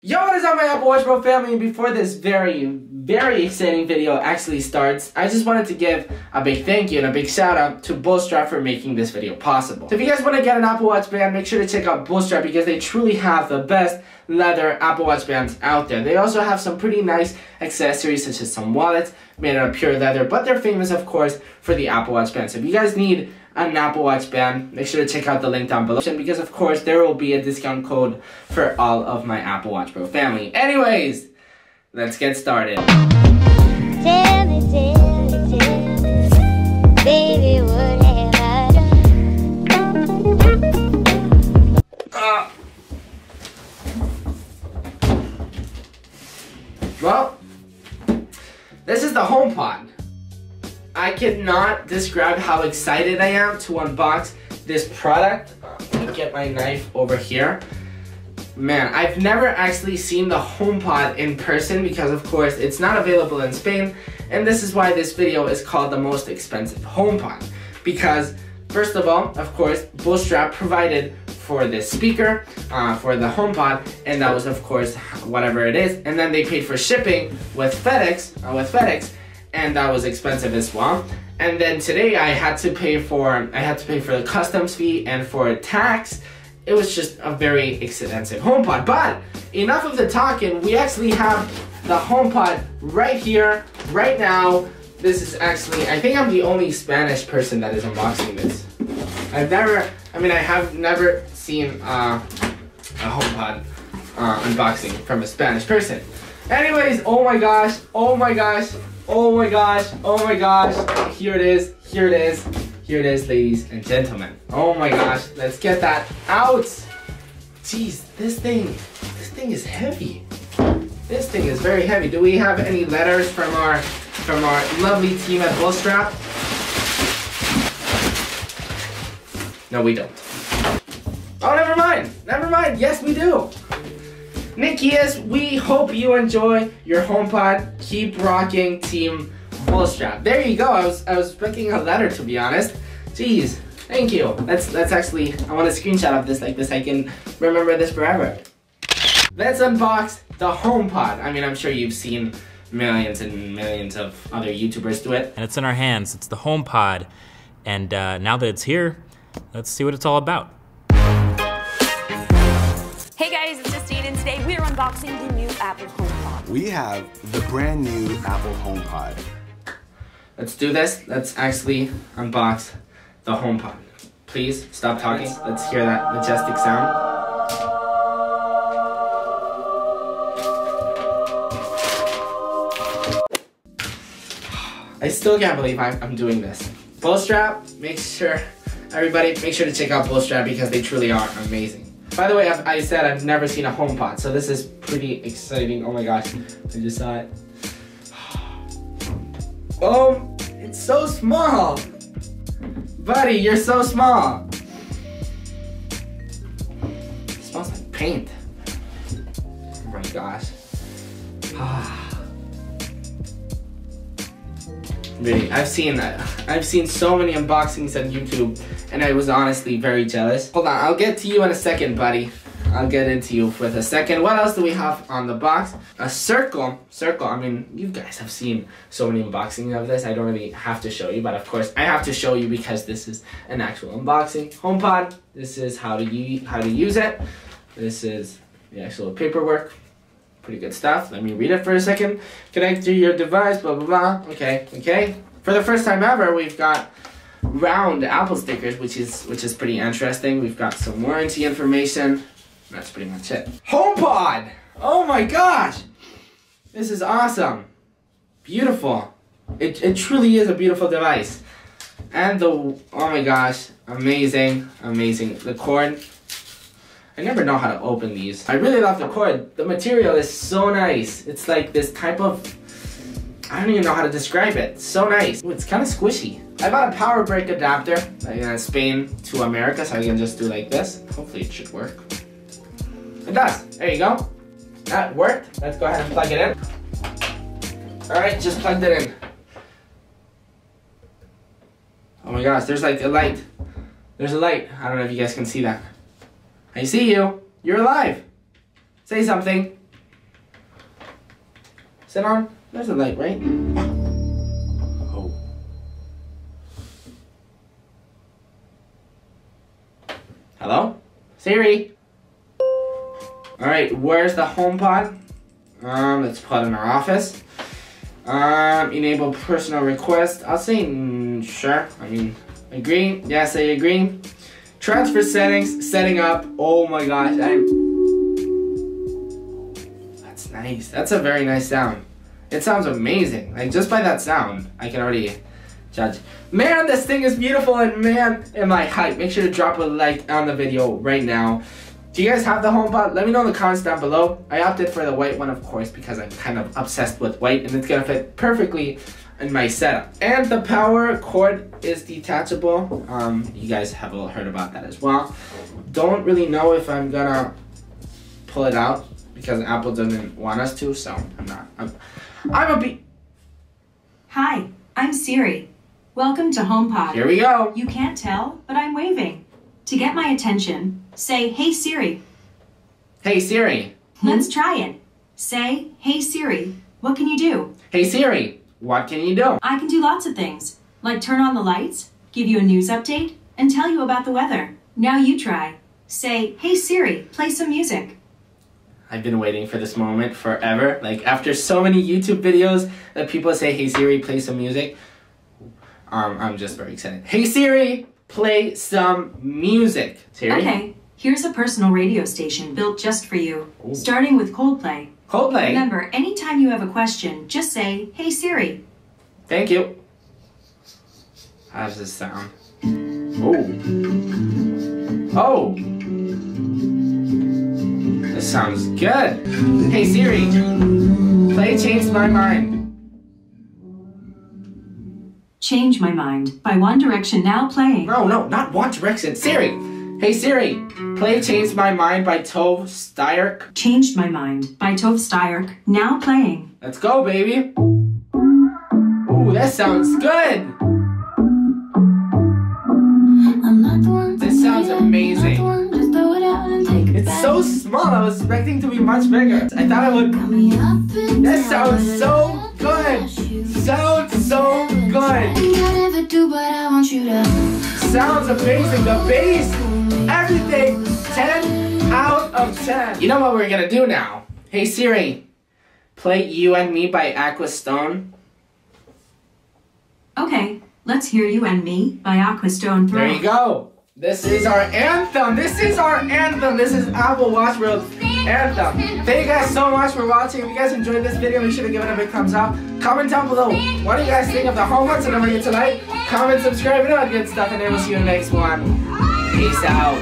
Yo, what is up, my Apple Watch Bro family? And before this very exciting video actually starts, I just wanted to give a big thank you and a big shout out to Bootstrap for making this video possible. So if you guys want to get an Apple Watch band, make sure to check out Bootstrap because they truly have the best leather Apple Watch bands out there. They also have some pretty nice accessories such as some wallets made out of pure leather, but they're famous of course for the Apple Watch band. So if you guys need an Apple Watch band, make sure to check out the link down below because of course there will be a discount code for all of my Apple Watch Bro family. Anyways, let's get started. Tell me, baby, what have I done? Well, this is the HomePod. I cannot describe how excited I am to unbox this product. Let me get my knife over here. Man, I've never actually seen the HomePod in person because of course it's not available in Spain, and this is why this video is called the most expensive HomePod. Because first of all, of course, Bootstrap provided for this speaker, for the HomePod, and that was of course whatever it is, and then they paid for shipping with FedEx, and that was expensive as well. And then today I had to pay for the customs fee and for tax. It was just a very expensive HomePod. But enough of the talking, we actually have the HomePod right here, right now. This is actually, I think I'm the only Spanish person that is unboxing this. I have never seen a HomePod unboxing from a Spanish person. Anyways, oh my gosh, here it is, ladies and gentlemen. Oh my gosh, let's get that out. Jeez, this thing is heavy. This thing is very heavy. Do we have any letters from our lovely team at Bootstrap? No, we don't. Oh, never mind. Yes, we do. Nikias, we hope you enjoy your HomePod. Keep rocking, Team Bootstrap. There you go. I was expecting a letter, to be honest. Jeez, thank you. Let's actually, I want a screenshot of this like this. I can remember this forever. Let's unbox the HomePod. I mean, I'm sure you've seen millions and millions of other YouTubers do it. And it's in our hands. It's the HomePod. And now that it's here, let's see what it's all about. Hey guys, it's Justine, and today we are unboxing the new Apple HomePod. We have the brand new Apple HomePod. Let's do this. Let's actually unbox the HomePod. Please stop talking. Let's hear that majestic sound. I still can't believe I'm doing this. Bootstrap, everybody make sure to check out Bootstrap because they truly are amazing. By the way, I said I've never seen a HomePod, so this is pretty exciting. Oh my gosh, I just saw it. Oh, it's so small. Buddy, you're so small. It smells like paint. Oh my gosh. Really, I've seen so many unboxings on YouTube, and I was honestly very jealous. Hold on, I'll get to you in a second, buddy. I'll get into you with a second. What else do we have on the box? A circle. I mean, you guys have seen so many unboxings of this. I don't really have to show you, but of course I have to show you because this is an actual unboxing. HomePod. This is how to use it. This is the actual paperwork. Pretty good stuff. Let me read it for a second. Connect to your device, blah, blah, blah. Okay. For the first time ever, we've got round Apple stickers, which is pretty interesting. We've got some warranty information. That's pretty much it. HomePod! Oh my gosh! This is awesome. Beautiful. It truly is a beautiful device. And oh my gosh, amazing. The cord. I never know how to open these. I really love the cord. The material is so nice. It's like this type of, I don't even know how to describe it. So nice. Ooh, it's kind of squishy. I bought a power brick adapter in Spain to America, so I can just do like this. Hopefully it should work. It does. There you go. That worked. Let's go ahead and plug it in. Alright, just plugged it in. Oh my gosh, there's like a light. There's a light. I don't know if you guys can see that. I see you. You're alive. Say something. Is it on? There's a light, right? Oh. Hello? Siri? Alright, where's the HomePod? Let's put it in our office. Enable personal request. I'll say sure. I mean, agree. Yes, I agree. Transfer settings, setting up. Oh my gosh, that's nice. That's a very nice sound. It sounds amazing. Like, just by that sound, I can already judge. Man, this thing is beautiful, and man, am I hyped. Make sure to drop a like on the video right now. Do you guys have the HomePod? Let me know in the comments down below. I opted for the white one, of course, because I'm kind of obsessed with white, and it's gonna fit perfectly in my setup. And the power cord is detachable. You guys have all heard about that as well. Don't really know if I'm gonna pull it out because Apple doesn't want us to, so I'm not. Hi, I'm Siri. Welcome to HomePod. Here we go. You can't tell, but I'm waving. To get my attention, say, "Hey Siri." Hey Siri. Let's try it. Say, "Hey Siri, what can you do?" Hey Siri, what can you do? I can do lots of things, like turn on the lights, give you a news update, and tell you about the weather. Now you try. Say, "Hey Siri, play some music." I've been waiting for this moment forever. Like, after so many YouTube videos that people say, "Hey Siri, play some music." I'm just very excited. Hey Siri, play some music. Siri? Okay, here's a personal radio station built just for you, starting with Coldplay. Coldplay. Remember, anytime you have a question, just say, "Hey Siri." Thank you. How does this sound? Oh. Oh. This sounds good. Hey Siri, play Change My Mind. Change My Mind by One Direction, now playing. No, not One Direction. Siri. Hey Siri, play Change My Mind by Tove Styrk. Changed My Mind by Tove Styrk, now playing. Let's go, baby. Ooh, that sounds good. This sounds amazing. It's so small. I was expecting to be much bigger. I thought I would. That sounds so good. Sounds so good. Sounds amazing. The bass, everything. 10 out of 10. You know what we're gonna do now? Hey Siri, play You and Me by Aqua Stone. Okay, let's hear You and Me by Aqua Stone. There you go. This is our anthem. This is our anthem. This is Apple Watch World's anthem. Thank you guys so much for watching. If you guys enjoyed this video, make sure to give it a big thumbs up. Comment down below. What do you guys think of the HomePod? So don't forget to like, comment, subscribe, and all that good stuff. And then we'll see you in the next one. Peace out.